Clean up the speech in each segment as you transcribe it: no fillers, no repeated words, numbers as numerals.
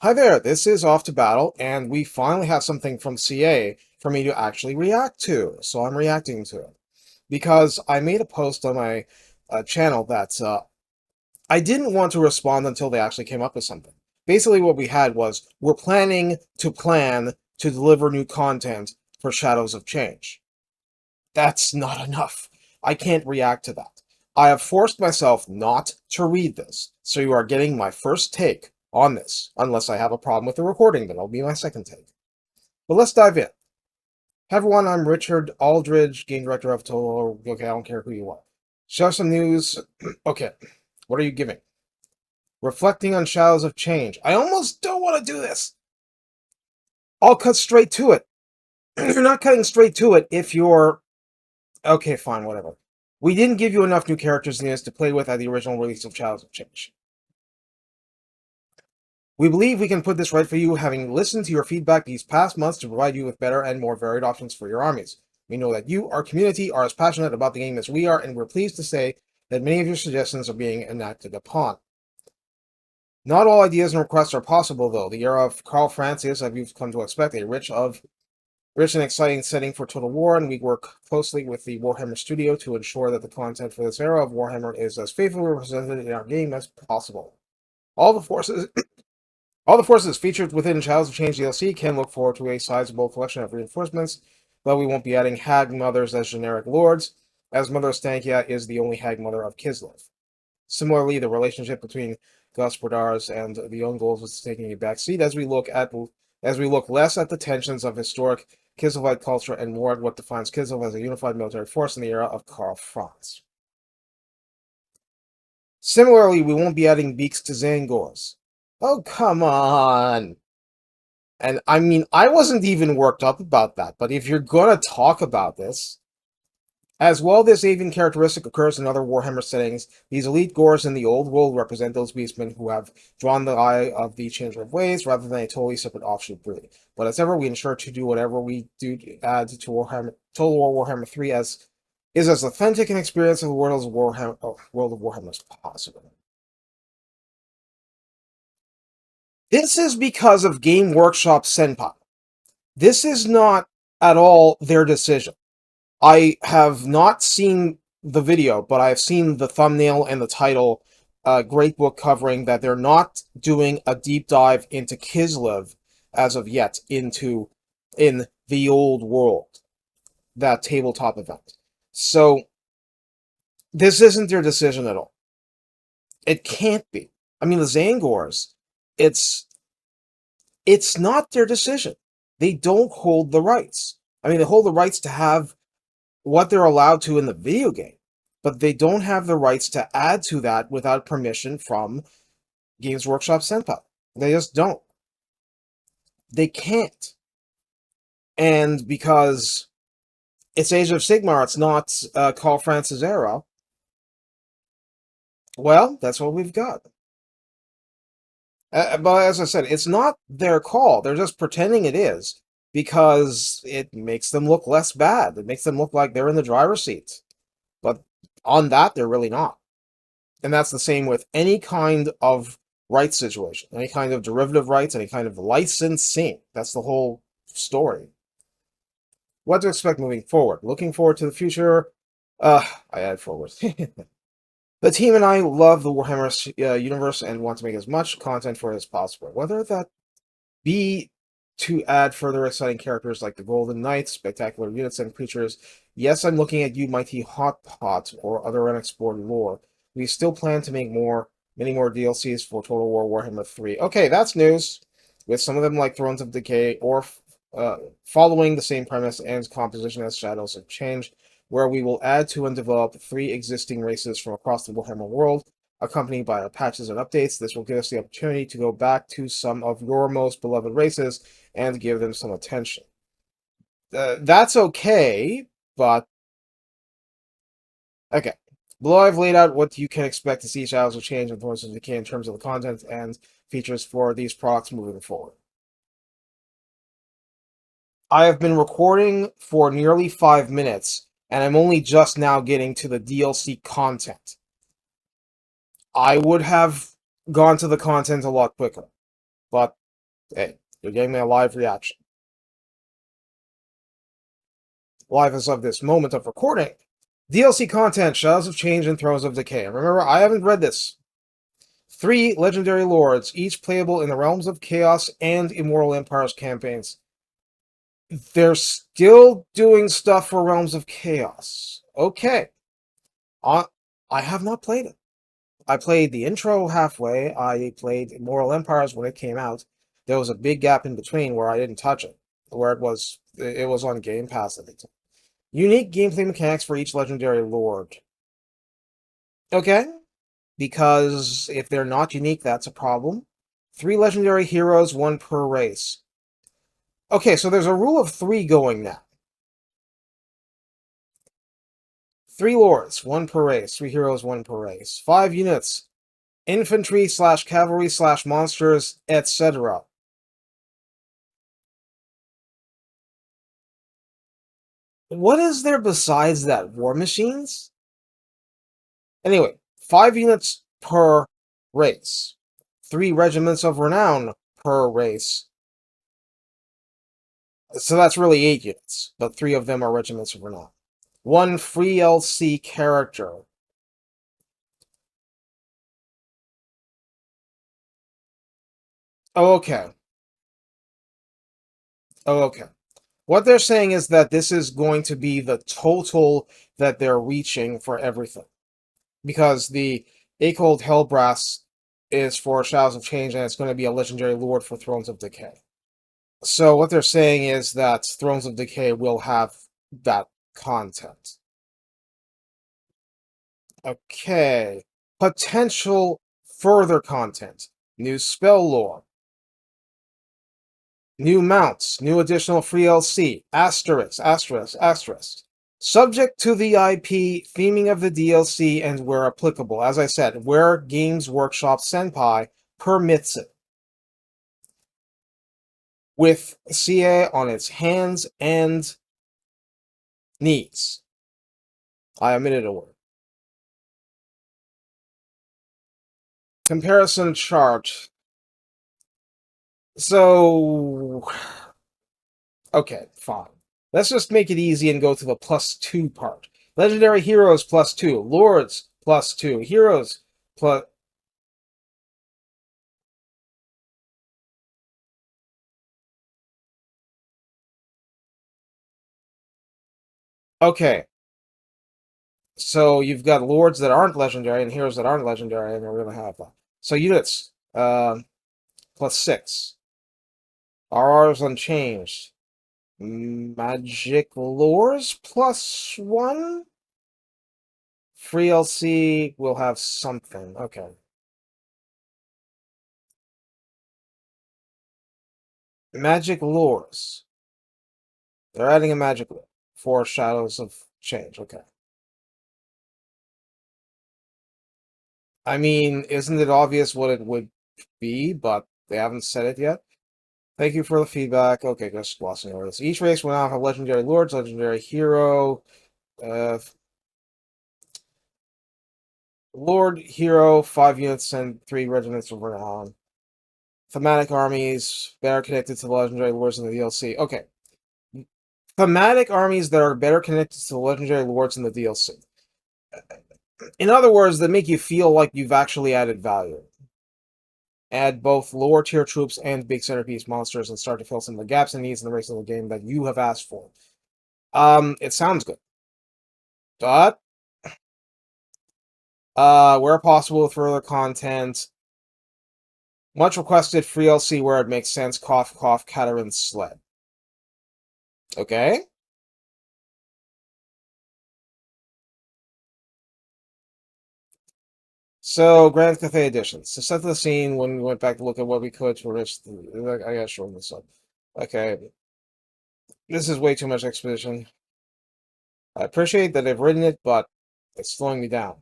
Hi there, this is Off to Battle, and we finally have something from CA for me to actually react to, so I'm reacting to it. Because I made a post on my channel that I didn't want to respond until they actually came up with something. Basically, what we had was, we're planning to plan to deliver new content for Shadows of Change. That's not enough. I can't react to that. I have forced myself not to read this, so you are getting my first take on this, unless I have a problem with the recording, then it'll be my second take. But let's dive in. Hi everyone, I'm Richard Aldridge, game director of Total. Okay, I don't care who you are. Share some news. Okay, what are you giving? Reflecting on Shadows of Change. I almost don't want to do this. I'll cut straight to it. You're not cutting straight to it if you're... Okay, fine, whatever. We didn't give you enough new characters news to play with at the original release of Shadows of Change. We believe we can put this right for you, having listened to your feedback these past months to provide you with better and more varied options for your armies. We know that you, our community, are as passionate about the game as we are, and we're pleased to say that many of your suggestions are being enacted upon. Not all ideas and requests are possible, though. The era of Carl Francis, as you've come to expect, a rich and exciting setting for Total War, and we work closely with the Warhammer studio to ensure that the content for this era of Warhammer is as faithfully represented in our game as possible. All the forces featured within Shadows of Change DLC can look forward to a sizable collection of reinforcements, though we won't be adding Hag Mothers as generic lords, as Mother Stankia is the only Hag Mother of Kislev. Similarly, the relationship between Gospodars and the Ungol is taking a backseat as we look less at the tensions of historic Kislevite culture and more at what defines Kislev as a unified military force in the era of Karl Franz. Similarly, we won't be adding beaks to Zangors. Oh, come on! And I mean, I wasn't even worked up about that, but if you're gonna talk about this, as well, this avian characteristic occurs in other Warhammer settings. These elite Gors in the old world represent those beastmen who have drawn the eye of the Changer of Ways rather than a totally separate offshoot breed. But as ever, we ensure to do whatever we do to add to Warhammer, Total War Warhammer 3 as authentic an experience of the world of Warhammer as possible. This is because of Game Workshop-senpai. This is not at all their decision. I have not seen the video, but I've seen the thumbnail and the title, Great Book, covering that they're not doing a deep dive into Kislev as of yet, in the old world, that tabletop event. So, this isn't their decision at all. It can't be. I mean, the Zangors, it's not their decision. They don't hold the rights. I mean, they hold the rights to have what they're allowed to in the video game, but they don't have the rights to add to that without permission from Games Workshop-senpai. They just don't. They can't. And because it's Age of Sigmar, it's not Carl Francis era, well, that's what we've got. But as I said, it's not their call. They're just pretending it is, because it makes them look less bad. It makes them look like they're in the driver's seat. But on that, they're really not. And that's the same with any kind of rights situation, any kind of derivative rights, any kind of licensing. That's the whole story. What to expect moving forward? Looking forward to the future. I add forward. The team and I love the Warhammer universe and want to make as much content for it as possible. Whether that be to add further exciting characters like the Golden Knights, spectacular units, and creatures. Yes, I'm looking at you, mighty Hot Pot, or other unexplored lore. We still plan to make many more DLCs for Total War Warhammer 3. Okay, that's news. With some of them like Thrones of Decay, or following the same premise and composition as Shadows of Change, where we will add to and develop 3 existing races from across the Warhammer world, accompanied by patches and updates. This will give us the opportunity to go back to some of your most beloved races and give them some attention. That's okay, but... Okay. Below, I've laid out what you can expect to see Shadows of Change and Thrones of Decay in terms of the content and features for these products moving forward. I have been recording for nearly 5 minutes, and I'm only just now getting to the DLC content. I would have gone to the content a lot quicker, but Hey, you're getting me a live reaction. Live as of this moment of recording. DLC content, Shadows of Change and Thrones of Decay. Remember, I haven't read this. 3 legendary lords, each playable in the Realms of Chaos and Immortal Empires campaigns. They're still doing stuff for Realms of Chaos. Okay. I have not played it. I played the intro halfway. I played Immortal Empires when it came out. There was a big gap in between where I didn't touch it, where it was on Game Pass at the time. Unique gameplay mechanics for each legendary lord. Okay, because if they're not unique, that's a problem. 3 legendary heroes, 1 per race. Okay, so there's a rule of 3 going now. 3 lords, 1 per race. 3 heroes, 1 per race. 5 units. Infantry / cavalry / monsters, etc. What is there besides that? War machines? Anyway, 5 units per race. 3 regiments of renown per race. So that's really 8 units, but 3 of them are regiments of renown. 1 free LC character. Oh, okay. Oh, okay. What they're saying is that this is going to be the total that they're reaching for everything. Because the Acold Hellbrass is for Shadows of Change, and it's going to be a legendary lord for Thrones of Decay. So what they're saying is that Thrones of Decay will have that content. Okay. Potential further content. New spell lore. New mounts. New additional free LC. Asterisk, asterisk, asterisk. Subject to the IP, theming of the DLC, and where applicable. As I said, where Games Workshop-senpai permits it. With CA on its hands and knees. I omitted a word. Comparison chart. So, okay, fine. Let's just make it easy and go to the +2 part. Legendary heroes +2, lords +2, heroes plus. Okay, so you've got lords that aren't legendary and heroes that aren't legendary, and we're gonna have that. So units, +6. RR's unchanged. Magic lores +1. Free LC will have something. Okay. Magic lores. They're adding a magic lore for Shadows of Change. Okay. I mean, isn't it obvious what it would be, but they haven't said it yet? Thank you for the feedback. Okay, just glossing over this. Each race will now have legendary lords, legendary hero, uh, lord, hero, 5 units, and 3 regiments of renown. Thematic armies, better connected to the legendary lords in the DLC. Okay. Thematic armies that are better connected to the legendary lords in the DLC. In other words, that make you feel like you've actually added value. Add both lower tier troops and big centerpiece monsters and start to fill some of the gaps and needs in the rest of the game that you have asked for. It sounds good. But where possible with further content, much requested free LC where it makes sense, cough cough, Catarin's sled. Okay? So, Grand Cathay editions. To set the scene, when we went back to look at what we could to reach the, I gotta shorten this up. Okay. This is way too much exposition. I appreciate that they've written it, but it's slowing me down.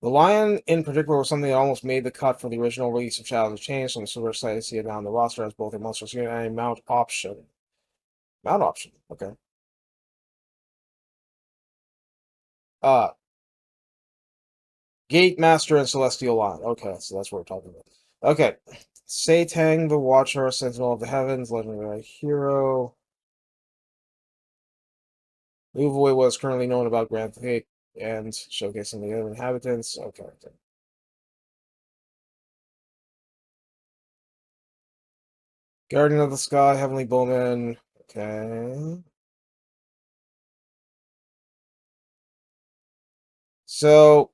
The lion, in particular, was something that almost made the cut for the original release of Shadows of Change, so I'm super excited to see it now on the roster as both a monster unit and a mount option. Mount option, okay. Uh, Gate Master and Celestial Lion. Okay, so that's what we're talking about. Okay. Tzeentch, the Watcher, Sentinel of the Heavens, legendary hero. Move away what is currently known about Grand Fate and showcasing the other inhabitants. Okay. Guardian of the Sky, Heavenly Bowman. Okay. So,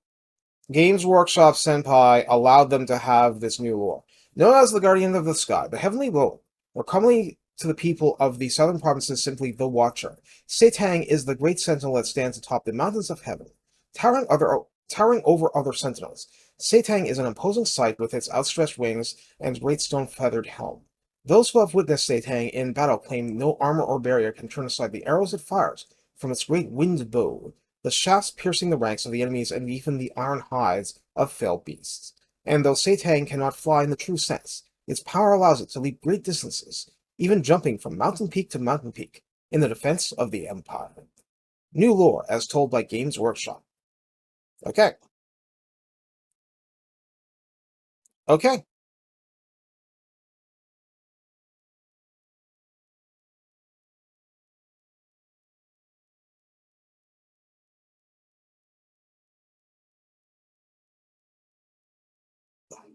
Games Workshop-senpai allowed them to have this new lore. Known as the Guardian of the Sky, the Heavenly Bowman, or commonly to the people of the southern provinces simply the Watcher. Tzeentch is the great sentinel that stands atop the mountains of heaven, towering over other sentinels. Tzeentch is an imposing sight with its outstretched wings and great stone-feathered helm. Those who have witnessed Tzeentch in battle claim no armor or barrier can turn aside the arrows it fires from its great winged bow, the shafts piercing the ranks of the enemies and even the iron hides of felled beasts. And though Tzeentch cannot fly in the true sense, its power allows it to leap great distances, even jumping from mountain peak to mountain peak, in the defense of the Empire. New lore as told by Games Workshop. Okay. Okay.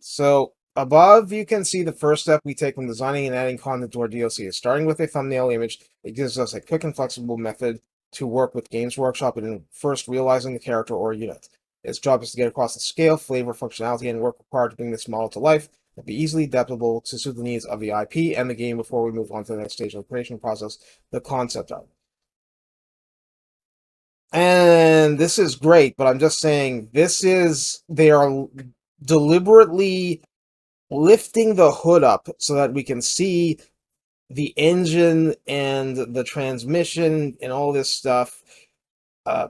So above, you can see the first step we take when designing and adding content to our DLC. Starting with a thumbnail image, it gives us a quick and flexible method to work with Games Workshop in first realizing the character or unit. Its job is to get across the scale, flavor, functionality, and work required to bring this model to life and be easily adaptable to suit the needs of the IP and the game before we move on to the next stage of the creation process, the concept art. And this is great, but I'm just saying they are deliberately lifting the hood up so that we can see the engine and the transmission and all this stuff, uh,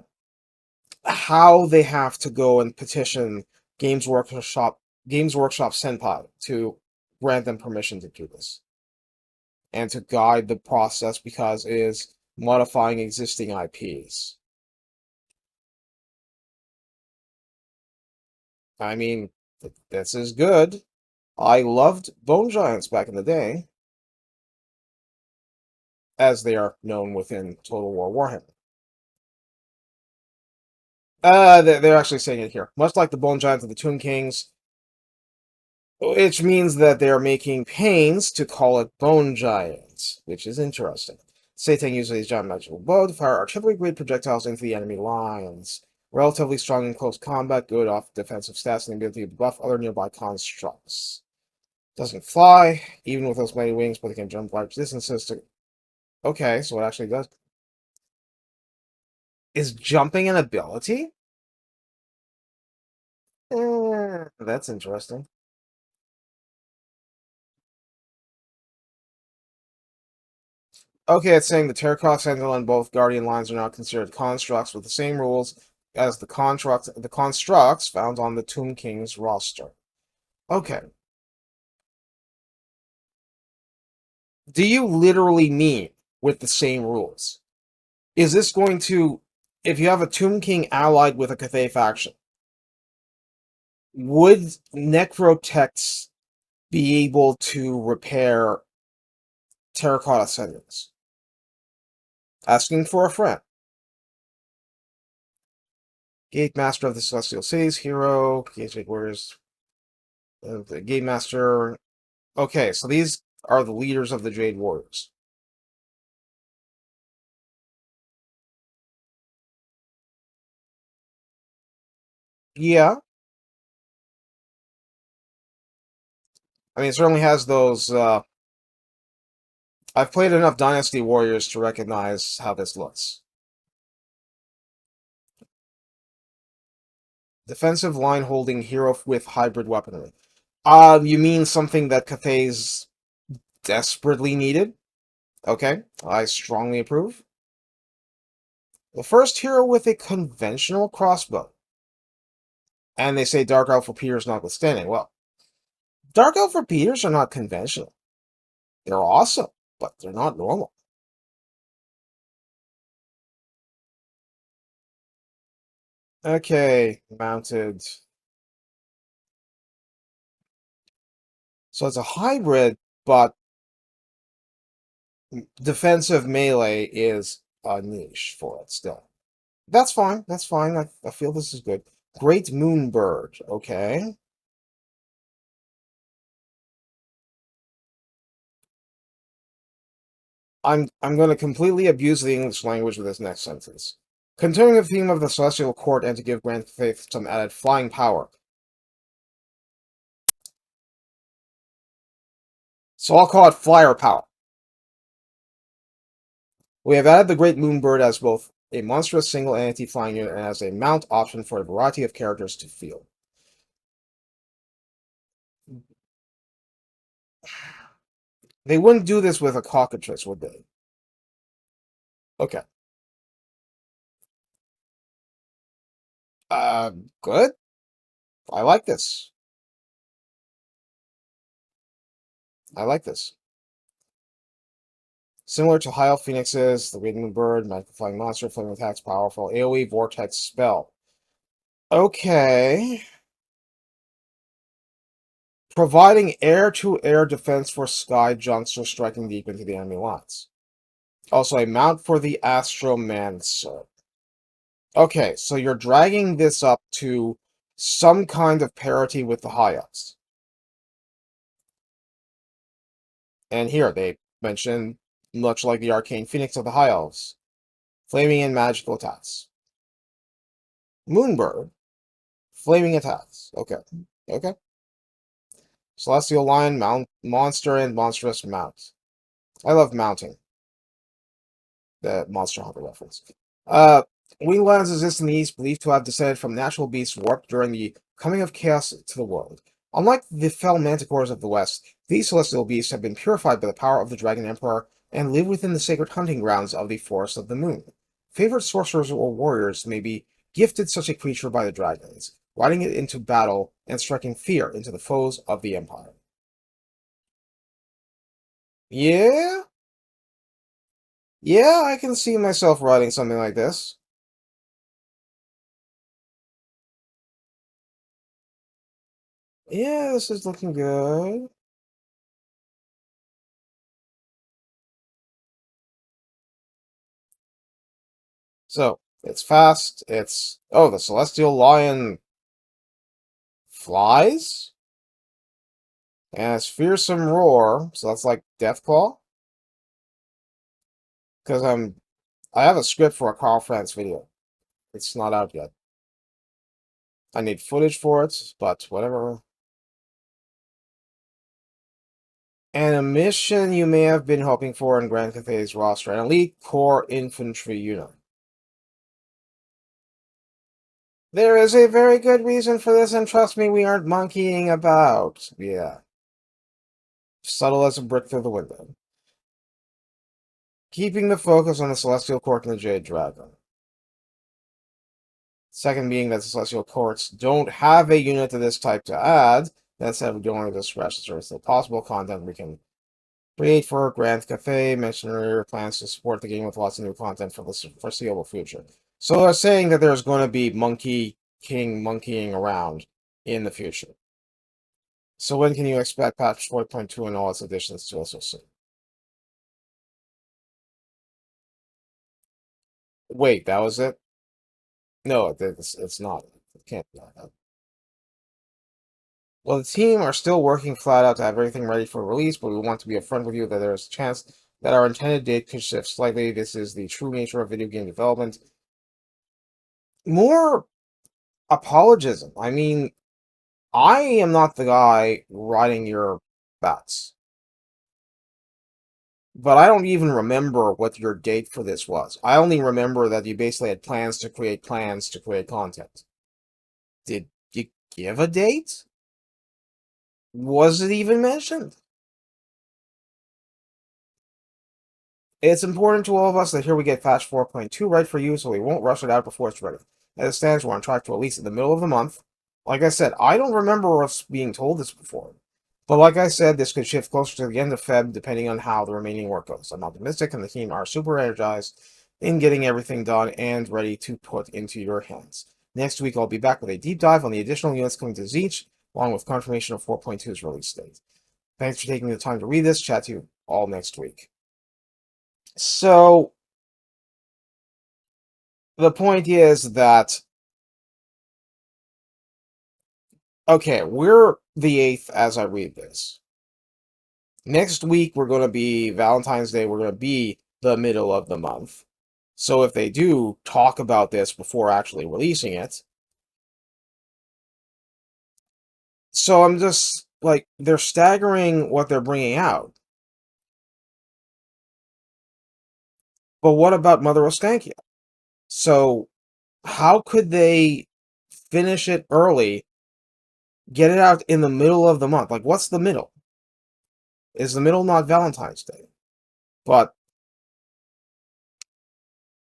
how they have to go and petition Games Workshop-senpai to grant them permission to do this and to guide the process because it is modifying existing IPs. I mean, this is good. I loved Bone Giants back in the day, as they are known within Total War Warhammer. They're actually saying it here. Much like the Bone Giants of the Tomb Kings, which means that they are making pains to call it Bone Giants, which is interesting. Satan uses his giant magical bow to fire artillery-grade projectiles into the enemy lines. Relatively strong in close combat, good off defensive stats, and the ability to buff other nearby constructs. Doesn't fly, even with those many wings, but it can jump large distances to... Okay, so it actually does. Is jumping an ability? That's interesting. Okay, it's saying the Terracotta Sentinel and both Guardian lines are now considered constructs with the same rules as the constructs found on the Tomb King's roster. Okay. Do you literally mean with the same rules? Is this going to, if you have a Tomb King allied with a Cathay faction, would Necrotechs be able to repair Terracotta Sentinels? Asking for a friend. Gate Master of the Celestial Cities, Hero, Gate Warriors, the Game Master. Okay, so these are the leaders of the Jade Warriors. Yeah, I mean, it certainly has those. I've played enough Dynasty Warriors to recognize how this looks. Defensive line holding hero with hybrid weaponry. You mean something that Cathay's desperately needed? Okay, I strongly approve. The first hero with a conventional crossbow. And they say Dark Elf Repeaters notwithstanding. Well, Dark Elf Repeaters are not conventional. They're awesome, but they're not normal. Okay, mounted. So it's a hybrid, but defensive melee is a niche for it still. That's fine. That's fine. I feel this is good. Great Moon Bird. Okay. I'm going to completely abuse the English language with this next sentence. Continuing the theme of the Celestial Court and to give Grand Faith some added flying power. So I'll call it flyer power. We have added the Great Moonbird as both a monstrous single entity flying unit and as a mount option for a variety of characters to field. They wouldn't do this with a cockatrice, would they? Okay. Good. I like this. I like this. Similar to High Elf Phoenix's, the Great Moonbird, Magical Flying Monster, Flaming Attacks, powerful AoE Vortex spell. Okay. Providing air-to-air defense for sky junks or striking deep into the enemy lines. Also, a mount for the Astromancer. Okay, so you're dragging this up to some kind of parity with the high-ups. And here, they mention, much like the Arcane Phoenix of the High Elves, flaming and magical attacks. Moonbird, flaming attacks. Okay, okay. Celestial Lion, Monster, and Monstrous Mount. I love mounting. The Monster Hunter reference. Winglands exist in the East, believed to have descended from natural beasts warped during the coming of chaos to the world. Unlike the fell manticores of the West, these celestial beasts have been purified by the power of the Dragon Emperor and live within the sacred hunting grounds of the Forest of the Moon. Favorite sorcerers or warriors may be gifted such a creature by the dragons, riding it into battle and striking fear into the foes of the Empire. Yeah? Yeah, I can see myself writing something like this. Yeah, this is looking good. So, it's fast, it's... Oh, the Celestial Lion flies? And it's Fearsome Roar, so that's like Deathclaw? Because I have a script for a Carl France video. It's not out yet. I need footage for it, but whatever. And a mission you may have been hoping for in Grand Cathay's roster, an elite core infantry unit. There is a very good reason for this, and trust me, we aren't monkeying about. Yeah. Subtle as a brick through the window. Keeping the focus on the Celestial Court and the Jade Dragon. Second being that the Celestial Courts don't have a unit of this type to add. That said, we don't want to discretion, so it's still possible content we can create for Grand Cathay. Mentioned earlier plans to support the game with lots of new content for the foreseeable future. So they're saying that there's going to be Monkey King monkeying around in the future. So when can you expect patch 4.2 and all its additions to SOC? Wait, that was it? No, it's not. It can't be that. Well, the team are still working flat out to have everything ready for release, but we want to be upfront with you that there is a chance that our intended date could shift slightly. This is the true nature of video game development. More apologism. I mean, I am not the guy writing your bets. But I don't even remember what your date for this was. I only remember that you basically had plans to create content. Did you give a date? Was it even mentioned? It's important to all of us that here we get patch 4.2 right for you, so we won't rush it out before it's ready. As it stands, we're on track to release in the middle of the month. Like I said, I don't remember us being told this before. But like I said, this could shift closer to the end of Feb, depending on how the remaining work goes. I'm optimistic, and the team are super energized in getting everything done and ready to put into your hands. Next week, I'll be back with a deep dive on the additional units coming to Tzeentch, along with confirmation of 4.2's release date. Thanks for taking the time to read this. Chat to you all next week. So, the point is that, okay, we're the 8th as I read this. Next week, we're going to be Valentine's Day. We're going to be the middle of the month. So if they do talk about this before actually releasing it, so I'm just like, they're staggering what they're bringing out. But what about Mother of Skankia? So how could they finish it early, get it out in the middle of the month? Like, what's the middle? Is the middle not Valentine's Day? But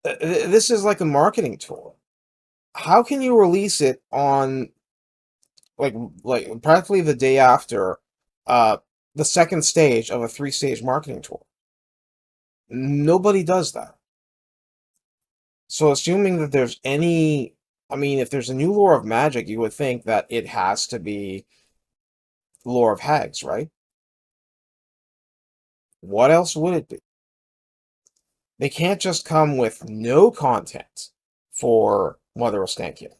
this is like a marketing tool. How can you release it on like practically the day after uh the second stage of a 3-stage marketing tour? Nobody does that. So assuming that there's any, I mean, if there's a new lore of magic, you would think that it has to be lore of hags, right? What else would it be? They can't just come with no content for Mother of Skankia.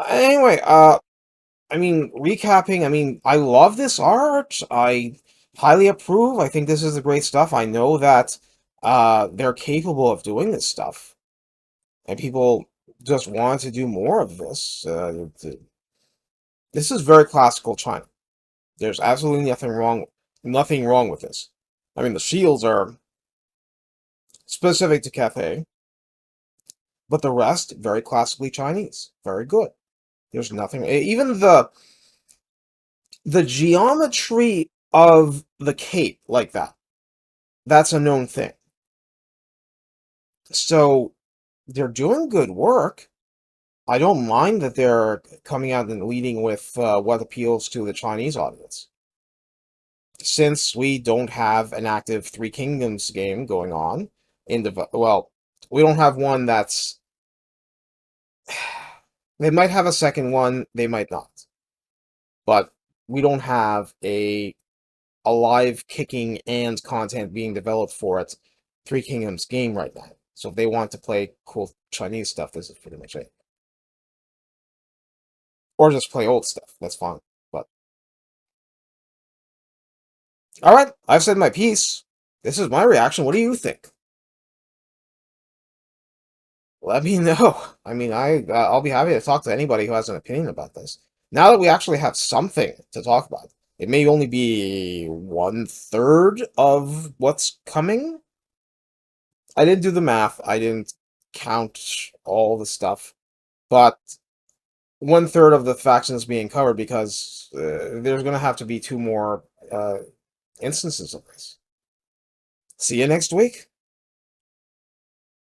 Anyway, I mean, recapping, I mean, I love this art. I highly approve. I think this is the great stuff. I know that they're capable of doing this stuff, and people just want to do more of this. This is very classical China. There's absolutely nothing wrong with this. I mean, the shields are specific to Cathay, but the rest very classically Chinese. Very good. There's nothing. Even the geometry of the cape like that. That's a known thing. So they're doing good work. I don't mind that they're coming out and leading with what appeals to the Chinese audience. Since we don't have an active Three Kingdoms game going on well, we don't have one that's. They might have a second one, they might not. But we don't have a live kicking and content being developed for it Three Kingdoms game right now. So if they want to play cool Chinese stuff, this is pretty much it. Or just play old stuff, that's fine. But alright, I've said my piece. This is my reaction. What do you think? Let me know. I mean, I'll be happy to talk to anybody who has an opinion about this. Now that we actually have something to talk about, it may only be 1/3 of what's coming. I didn't do the math. I didn't count all the stuff, but 1/3 of the factions being covered because there's going to have to be 2 more instances of this. See you next week.